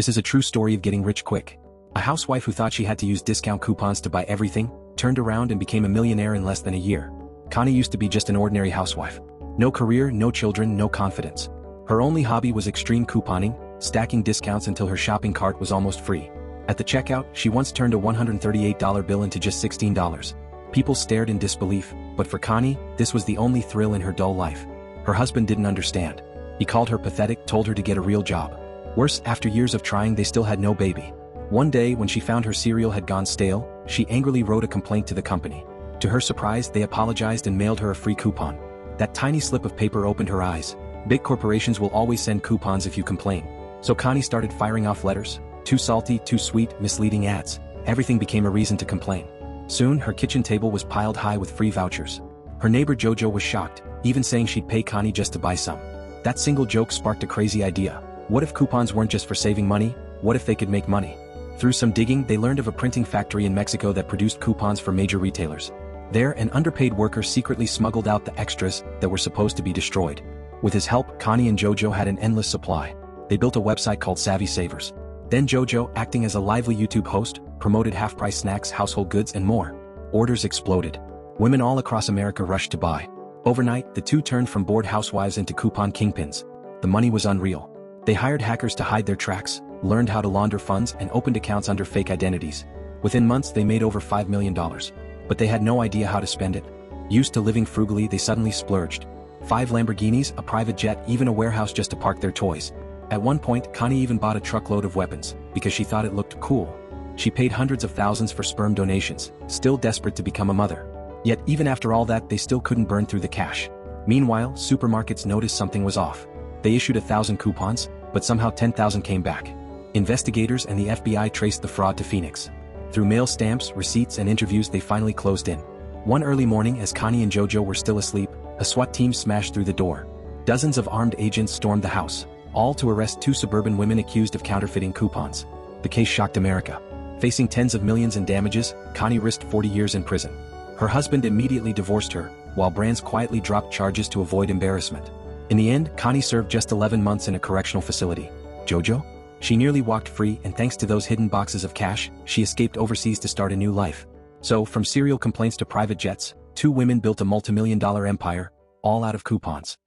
This is a true story of getting rich quick. A housewife who thought she had to use discount coupons to buy everything, turned around and became a millionaire in less than a year. Connie used to be just an ordinary housewife. No career, no children, no confidence. Her only hobby was extreme couponing, stacking discounts until her shopping cart was almost free. At the checkout, she once turned a $138 bill into just $16. People stared in disbelief, but for Connie, this was the only thrill in her dull life. Her husband didn't understand. He called her pathetic, told her to get a real job. Worse, after years of trying, they still had no baby. One day, when she found her cereal had gone stale, she angrily wrote a complaint to the company. To her surprise, they apologized and mailed her a free coupon. That tiny slip of paper opened her eyes. Big corporations will always send coupons if you complain. So Connie started firing off letters. Too salty, too sweet, misleading ads. Everything became a reason to complain. Soon, her kitchen table was piled high with free vouchers. Her neighbor Jojo was shocked, even saying she'd pay Connie just to buy some. That single joke sparked a crazy idea. What if coupons weren't just for saving money? What if they could make money? Through some digging, they learned of a printing factory in Mexico that produced coupons for major retailers. There, an underpaid worker secretly smuggled out the extras that were supposed to be destroyed. With his help, Connie and Jojo had an endless supply. They built a website called Savvy Savers. Then Jojo, acting as a lively YouTube host, promoted half-price snacks, household goods, and more. Orders exploded. Women all across America rushed to buy. Overnight, the two turned from bored housewives into coupon kingpins. The money was unreal. They hired hackers to hide their tracks, learned how to launder funds, and opened accounts under fake identities. Within months, they made over $5 million. But they had no idea how to spend it. Used to living frugally, they suddenly splurged. 5 Lamborghinis, a private jet, even a warehouse just to park their toys. At one point, Connie even bought a truckload of weapons, because she thought it looked cool. She paid hundreds of thousands for sperm donations, still desperate to become a mother. Yet even after all that, they still couldn't burn through the cash. Meanwhile, supermarkets noticed something was off. They issued 1,000 coupons, but somehow 10,000 came back. Investigators and the FBI traced the fraud to Phoenix. Through mail stamps, receipts, and interviews, they finally closed in. One early morning, as Connie and Jojo were still asleep, a SWAT team smashed through the door. Dozens of armed agents stormed the house, all to arrest 2 suburban women accused of counterfeiting coupons. The case shocked America. Facing tens of millions in damages, Connie risked 40 years in prison. Her husband immediately divorced her, while brands quietly dropped charges to avoid embarrassment. In the end, Connie served just 11 months in a correctional facility. Jojo? She nearly walked free, and thanks to those hidden boxes of cash, she escaped overseas to start a new life. So, from serial complaints to private jets, 2 women built a multi-million-dollar empire, all out of coupons.